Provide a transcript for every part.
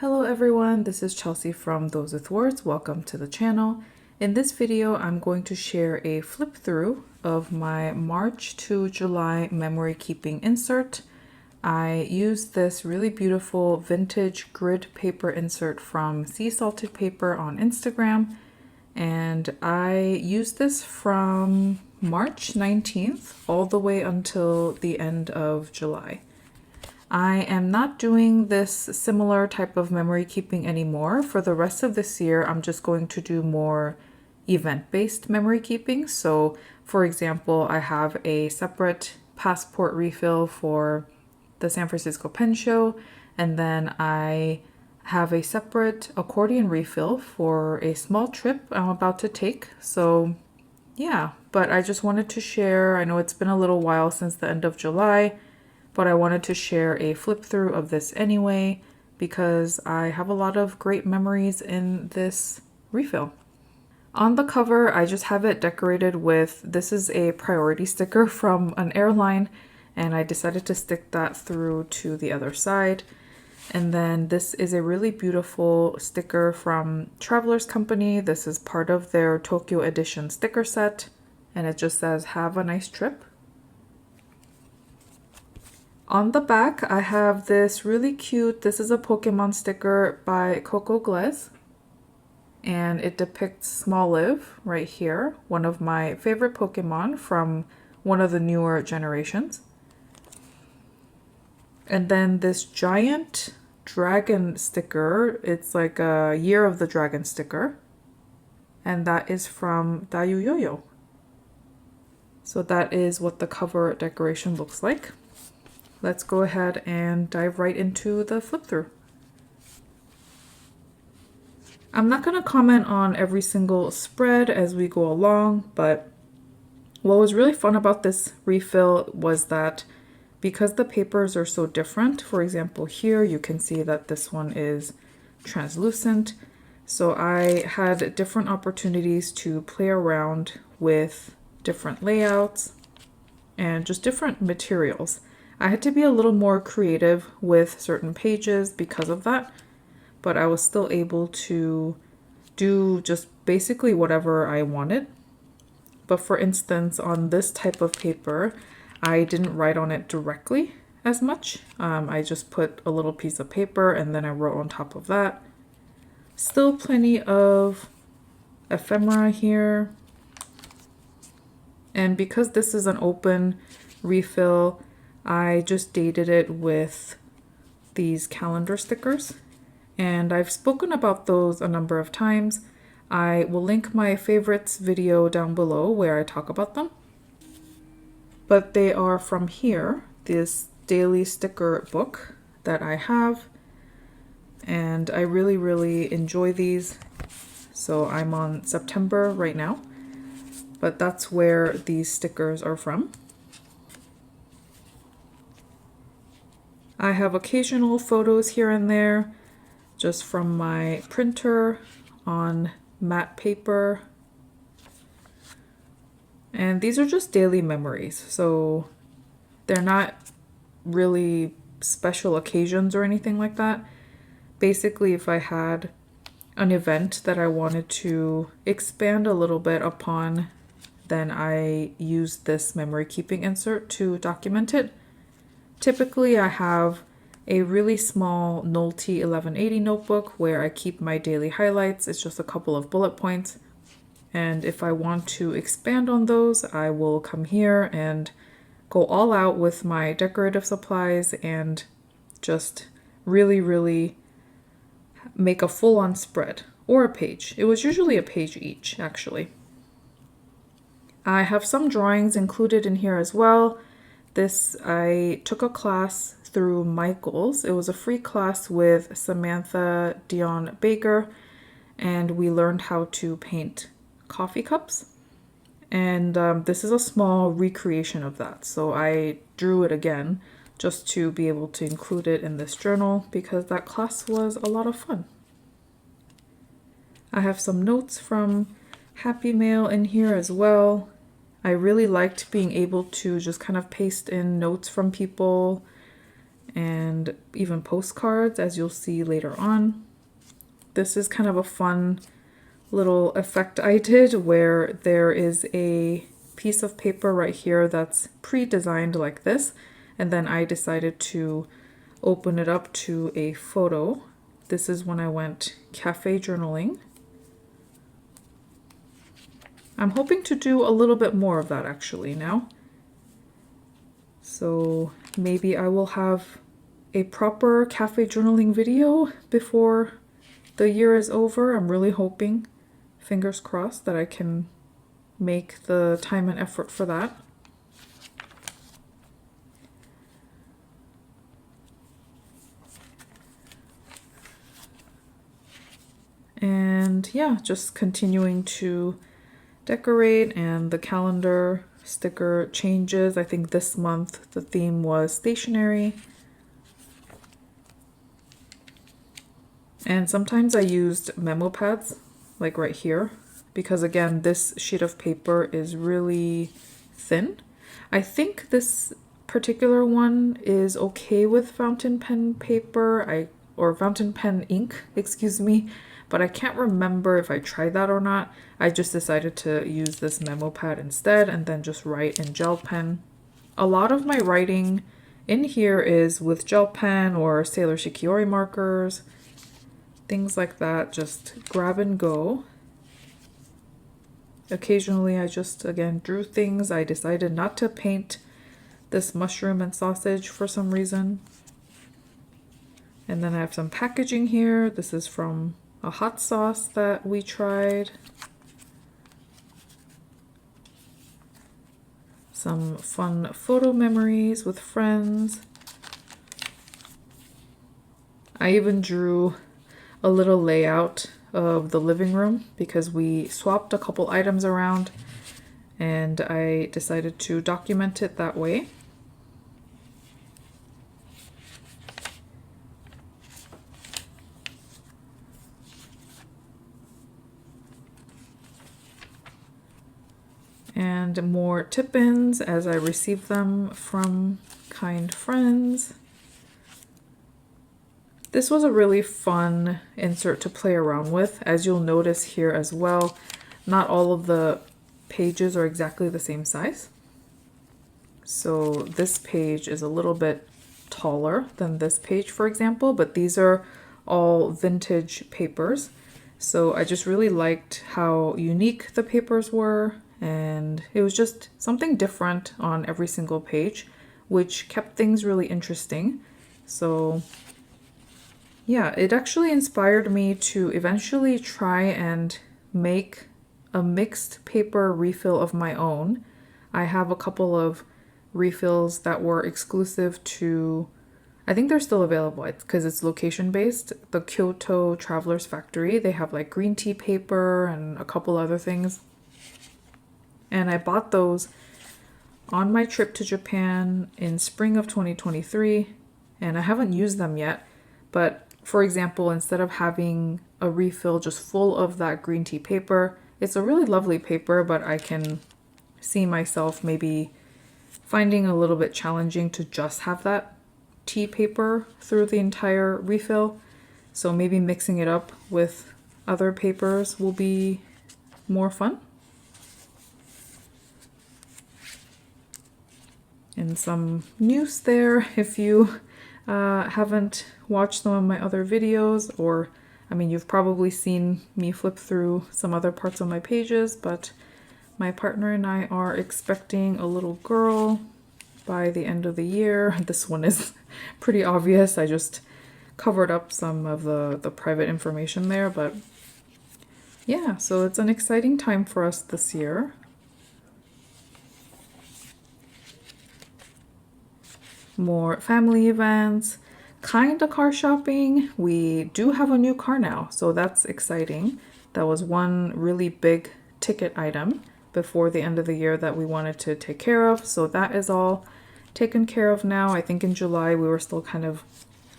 Hello everyone, this is Chelsea from Those With Words. Welcome to the channel. In this video, I'm going to share a flip through of my March to July memory keeping insert. I used this really beautiful vintage grid paper insert from Sea Salted Paper on Instagram, and I used this from March 19th all the way until the end of July. I am not doing this similar type of memory keeping anymore. For the rest of this year, I'm just going to do more event-based memory keeping. So, for example, I have a separate passport refill for the San Francisco Pen Show, and then I have a separate accordion refill for a small trip I'm about to take. So, yeah, but I just wanted to share. I know it's been a little while since the end of July, but I wanted to share a flip through of this anyway because I have a lot of great memories in this refill. On the cover, I just have it decorated with, this is a priority sticker from an airline, and I decided to stick that through to the other side. And then this is a really beautiful sticker from Travelers Company. This is part of their Tokyo edition sticker set, and it just says, "Have a nice trip." On the back, I have this really cute, this is a Pokemon sticker by Coco Glaze, and it depicts Smoliv right here, one of my favorite Pokemon from one of the newer generations. And then this giant dragon sticker, it's like a Year of the Dragon sticker, and that is from Dayu Yo-Yo. So that is what the cover decoration looks like. Let's go ahead and dive right into the flip through. I'm not going to comment on every single spread as we go along, but what was really fun about this refill was that because the papers are so different, for example, here you can see that this one is translucent. So I had different opportunities to play around with different layouts and just different materials. I had to be a little more creative with certain pages because of that, but I was still able to do just basically whatever I wanted. But for instance, on this type of paper, I didn't write on it directly as much. I just put a little piece of paper and then I wrote on top of that. Still plenty of ephemera here. And because this is an open refill, I just dated it with these calendar stickers, and I've spoken about those a number of times. I will link my favorites video down below where I talk about them. But they are from here, this daily sticker book that I have, and I really enjoy these. So I'm on September right now, but that's where these stickers are from. I have occasional photos here and there just from my printer on matte paper. And these are just daily memories, so they're not really special occasions or anything like that. Basically, if I had an event that I wanted to expand a little bit upon, then I use this memory keeping insert to document it. Typically, I have a really small Nolte 1180 notebook where I keep my daily highlights. It's just a couple of bullet points. And if I want to expand on those, I will come here and go all out with my decorative supplies and just really make a full-on spread or a page. It was usually a page each, actually. I have some drawings included in here as well. This, I took a class through Michaels. It was a free class with Samantha Dion Baker, and we learned how to paint coffee cups. And this is a small recreation of that. So I drew it again just to be able to include it in this journal because that class was a lot of fun. I have some notes from Happy Mail in here as well. I really liked being able to just kind of paste in notes from people and even postcards, as you'll see later on. This is kind of a fun little effect I did where there is a piece of paper right here that's pre-designed like this, and then I decided to open it up to a photo. This is when I went cafe journaling. I'm hoping to do a little bit more of that actually now. So maybe I will have a proper cafe journaling video before the year is over. I'm really hoping, fingers crossed, that I can make the time and effort for that. And yeah, just continuing to decorate, and the calendar sticker changes. I think this month the theme was stationery. And sometimes I used memo pads, like right here, because again, this sheet of paper is really thin. I think this particular one is okay with fountain pen paper, or fountain pen ink, excuse me, but I can't remember if I tried that or not. I just decided to use this memo pad instead and then just write in gel pen. A lot of my writing in here is with gel pen or Sailor Shikiori markers, things like that, just grab and go. Occasionally I just, again, drew things. I decided not to paint this mushroom and sausage for some reason. And then I have some packaging here. This is from a hot sauce that we tried. Some fun photo memories with friends. I even drew a little layout of the living room because we swapped a couple items around, and I decided to document it that way. And more tip-ins as I receive them from kind friends. This was a really fun insert to play around with. As you'll notice here as well, not all of the pages are exactly the same size. So this page is a little bit taller than this page, for example, but these are all vintage papers. So I just really liked how unique the papers were, and it was just something different on every single page, which kept things really interesting. So yeah, it actually inspired me to eventually try and make a mixed paper refill of my own. I have a couple of refills that were exclusive to, I think they're still available because it's location based, the Kyoto Travelers Factory. They have like green tea paper and a couple other things. And I bought those on my trip to Japan in spring of 2023, and I haven't used them yet. But for example, instead of having a refill just full of that green tea paper, it's a really lovely paper, but I can see myself maybe finding a little bit challenging to just have that tea paper through the entire refill. So maybe mixing it up with other papers will be more fun. And some news there if you haven't watched some of my other videos, or I mean, you've probably seen me flip through some other parts of my pages, but my partner and I are expecting a little girl by the end of the year. This one is pretty obvious. I just covered up some of the private information there, but yeah, so it's an exciting time for us this year. More family events, kinda car shopping. We do have a new car now, so that's exciting. That was one really big ticket item before the end of the year that we wanted to take care of, so that is all taken care of now. I think in July we were still kind of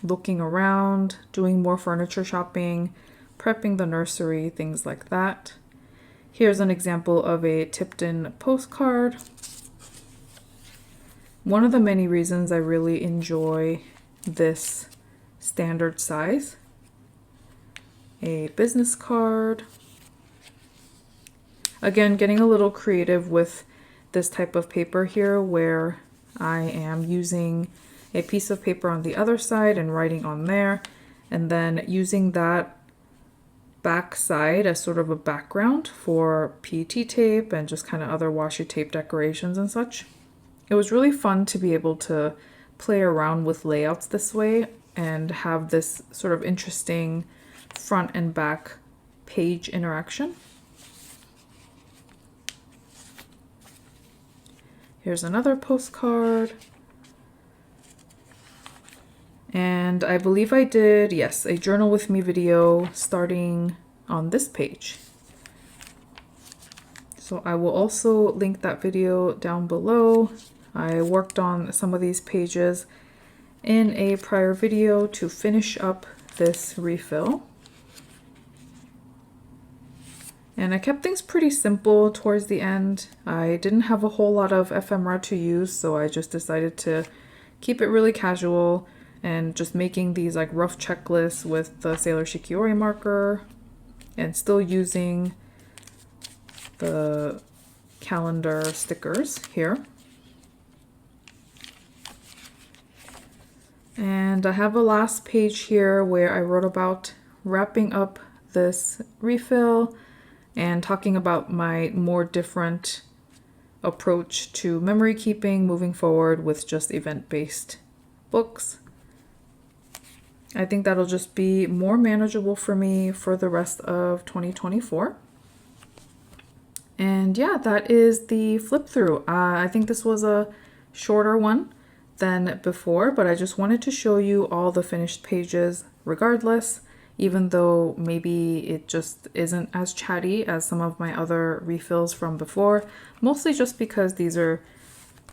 looking around, doing more furniture shopping, prepping the nursery, things like that. Here's an example of a tipped-in postcard. One of the many reasons I really enjoy this standard size. A business card. Again, getting a little creative with this type of paper here where I am using a piece of paper on the other side and writing on there, and then using that back side as sort of a background for PET tape and just kind of other washi tape decorations and such. It was really fun to be able to play around with layouts this way and have this sort of interesting front and back page interaction. Here's another postcard. And I believe I did, yes, a journal with me video starting on this page. So I will also link that video down below. I worked on some of these pages in a prior video to finish up this refill. And I kept things pretty simple towards the end. I didn't have a whole lot of ephemera to use, so I just decided to keep it really casual and just making these like rough checklists with the Sailor Shikiori marker and still using the calendar stickers here. And I have a last page here where I wrote about wrapping up this refill and talking about my more different approach to memory keeping moving forward with just event-based books. I think that'll just be more manageable for me for the rest of 2024. And yeah, that is the flip through. I think this was a shorter one than before, but I just wanted to show you all the finished pages regardless, even though maybe it just isn't as chatty as some of my other refills from before, mostly just because these are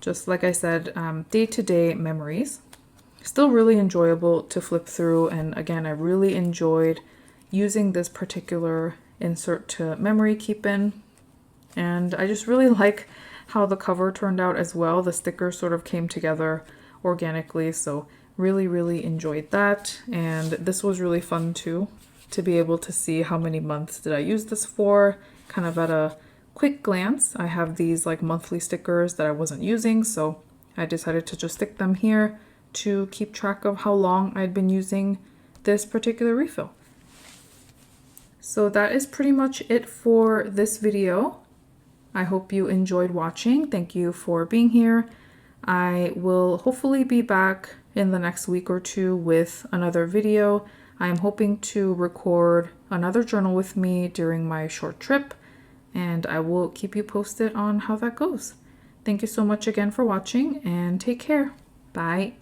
just, like I said, day-to-day memories. Still really enjoyable to flip through, and again, I really enjoyed using this particular insert to memory keep in, and I just really like how the cover turned out as well. The stickers sort of came together organically, so really enjoyed that. And this was really fun too, to be able to see how many months did I use this for, kind of at a quick glance. I have these like monthly stickers that I wasn't using, so I decided to just stick them here to keep track of how long I'd been using this particular refill. So that is pretty much it for this video. I hope you enjoyed watching. Thank you for being here. I will hopefully be back in the next week or two with another video. I'm hoping to record another journal with me during my short trip, and I will keep you posted on how that goes. Thank you so much again for watching, and take care. Bye.